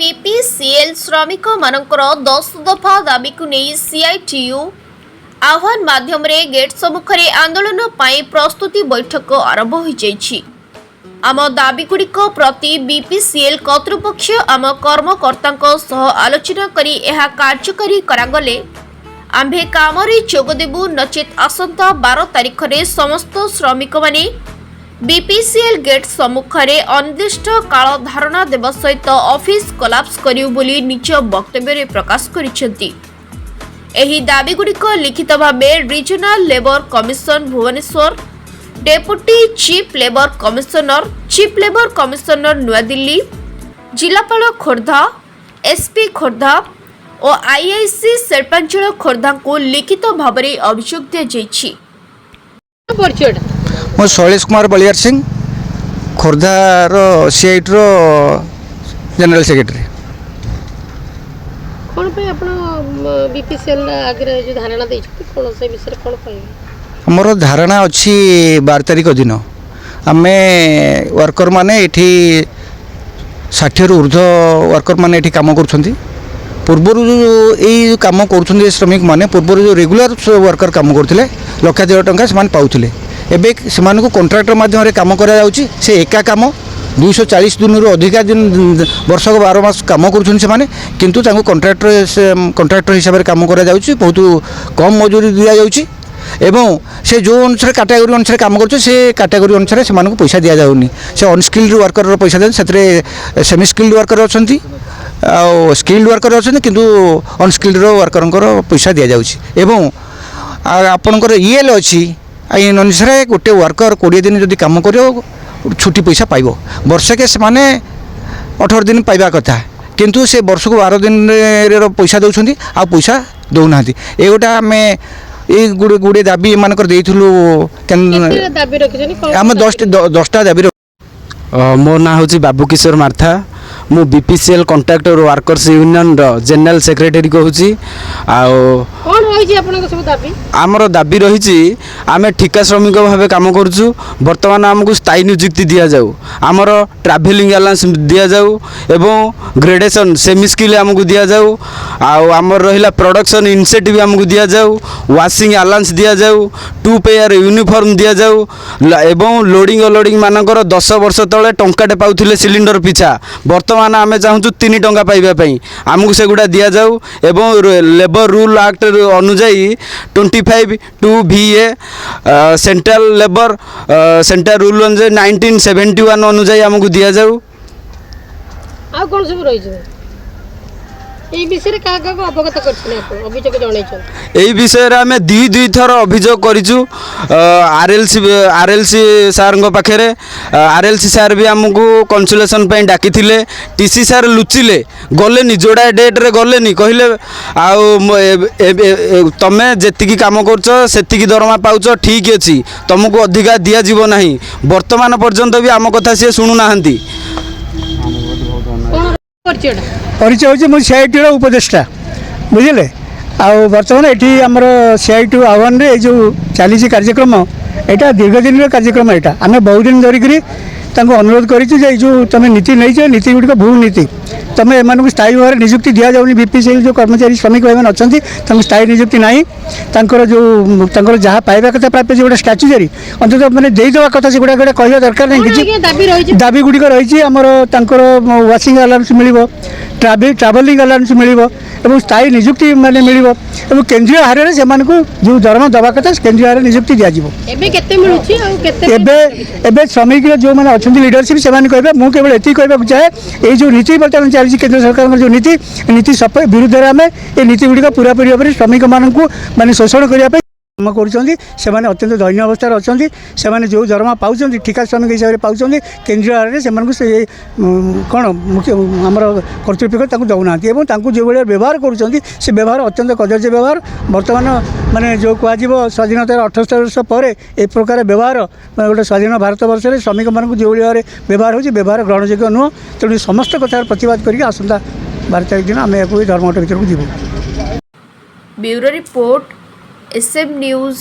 BPCL श्रमिक मानकर 10 दफा दाबी को नहीं सीआईटीयू आह्वान माध्यम गेट सम्मुख आंदोलन प्रस्तुति बैठक आरंभ हो जाइछि। आम दाबीगुड़िक प्रति बीपीसीएल कर्तृपक्ष आम कर्मकर्ता सह आलोचना करी यह कार्यकारी करागले आम्भे कामरे जोगदेबु नचेत आसंता 12 तारिख रे समस्त श्रमिक माने बीपीसीएल गेट सम्मुख अनिर्दिष्ट काल धारणा देवा सहित ऑफिस कोलाप्स करिउ बोली निज वक्तव्य प्रकाश करिसेंती। एही दाबीगुड़िक लिखित भावे regional labour commission Bhubaneswar, deputy chief labour commissioner Nuadilli, जिलापाल खोर्धा, एसपी खोर्धा और आईआईसी सरपंचल खोर्धा को लिखित भाव में अभियोग दिया। मो शैलेश कुमार बलियार सिंह खोर्धार सीआईटी जनरल सेक्रेटरी। कौन पे आपण बीपीसीएल आगे जो धारणा दे कौन से विषय कौन कहबे? हमर धारणा अच्छी 12 तारिख दिन आमे वर्कर माने एठी 60 रु ऊर्ध्व वर्कर माने एठी काम करूछंती। पूर्वर यही काम करूछंती श्रमिक माने पूर्वर जो रेगुलर वर्कर काम करथिले लक्ष 1.5 टंका से पाउथिले। एबे सेमानकु कॉन्ट्रैक्टर माध्यम काम करा जाउची। से एका काम 240 दिन रु अधिका दिन वर्ष 12 मास काम करूछन से माने, किंतु तांको कॉन्ट्रैक्टर हिसाब रे काम करा जाउची। बहुत कम मजूरी दिया जाउची एवं से जो अनुसार कैटेगरी अनुसार काम कर कैटेगरी अनुसार से पैसा दि जाऊनी। से अनस्किल्ड वर्कर पैसा देन से सेमी स्किल्ड वर्कर अच्छा आ स्किल्ड वर्कर अच्छा किंतु अनस्किल्ड वर्कर पैसा दि जाऊँगी। एवं आपणकर ईएल अच्छी इन अनुसार गोटे वर्कर 20 दिन जदि काम कर छुट्टी पैसा पाइब। वर्षके से 18 दिन पाइबा कथा, किंतु से वर्ष को 12 दिन पैसा दौरान आ पैसा दौना। ये गोटा आम ये गुड़े दाबी मानकर देइथुलु आम 10टा दाबी। मो ना हूँ बाबू किशोर मार्था, मु BPCL contractor workers union general secretary कहूँ। आमर दाबी रही आम ठिका श्रमिक भाव काम करुँ। बर्तमान आमको स्थायी नियुक्ति दि जाऊ, आमर ट्राभेलिंग अलाउंस दि जाऊ एवं ग्रेडेशन सेमी स्किल आमको दि जाऊ। आमर रहा प्रोडक्शन इनसेंटिव आमको दि जाऊ, वाशिंग अलाउंस दि जाऊ, 2 पेयर यूनिफॉर्म दि जाऊ एवं लोडिंग अनलोडिंग मानकर 10 वर्ष तले टंकाटे पाउथिले सिलिंडर पिछा। बर्तमान आम चाहूँ 3 टंका पाइबापी आमको सेगुड़ा दि जाऊ एवं लेबर रूल एक्ट अनुजाई 25(2) VA central labour central rule 1971 अनुजाई आमको दि जाऊ। आ कौन सब रही এই বিষয়ে কাকে অবগত করছেন আপনি অভিযোগ জଣାইছেন? এই বিষয়ে আমি দুই থর অভিযোগ করিছু আরএলসি সারଙ୍କ পাখে। আরএলসি সার भी हमको कन्सुलेशन पे डाकिथिले। टीसी सार लुचिले गलेनी, जोड़ा डेट्रे गलेनी, कहले तमें जेतिकी काम करछ सेतिकी दरमा पाउछ ठीक अछि, तुमको अधिका दिया जीव नाही। वर्तमान पर्यंत भी आम कथा सी शुणु नाहंती। परिचय हूँ मुझे सीआईटी उपदेष्टा बुझे। बर्तमान ये आमर सीआईटी आह्वान ये जो चली कार्यक्रम यहाँ दीर्घ दिन कार्यक्रम। यहाँ आम बहुत दिन धरिकी अनुरोध करूँ जो तुम नीति नहीं नीति गुड़िक भूल नीति। तुम एम स्थायी भाव में नियुक्ति दि जाऊनी। बीपीसीएल जो कर्मचारी श्रमिक भाई अच्छा स्थायी नियुक्ति ना जो जहाँ पाइबा कथा प्राप्त जो स्टाच्यूरी अंत मैंने देदेवा कथा से गुड़ा कह दरकार नहीं। किसी दाबी गुड़िक रही आमर वाशिंग अलाउंस मिल, ट्राभेलिंग अलाउंस मिल और स्थायी नियुक्ति माने मिल और केंद्रीय हारे से जो दरमा दवा कथा केंद्रीय हारे नियुक्ति दि जाव। श्रमिक जो मैंने अच्छा लीडरशिप से कहे मुझे केवल ये कहना चाहे ये जो नीति बर्तमान चलती केंद्र सरकार जो नीति विरुद्ध में आम ये नीति गुड़िक पूरा पूरी भाव में श्रमिक मानक शोषण करने काम कर अत्यंत दैन्य अवस्था अच्छा। से जो दरमा पाँच ठिका श्रमिक हिसाब से पाँच केंद्रीय हारे से कौन मुख्य आमर कर्तृपक्ष दौना जो भाई व्यवहार कर व्यवहार अत्यंत कदर्य व्यवहार। बर्तमान माने जो कह स्वाधीनतार 78 वर्ष पर ए प्रकार व्यवहार गोटे स्वाधीन भारत वर्ष में श्रमिक मानक जो भाव में व्यवहार हो व्यवहार ग्रहणयोग्य नुह। तेणु समस्त कथार प्रतिवाद करके आसंता 12 तारिख दिन आम धर्मघट भर को जीव। Bureau report SM news.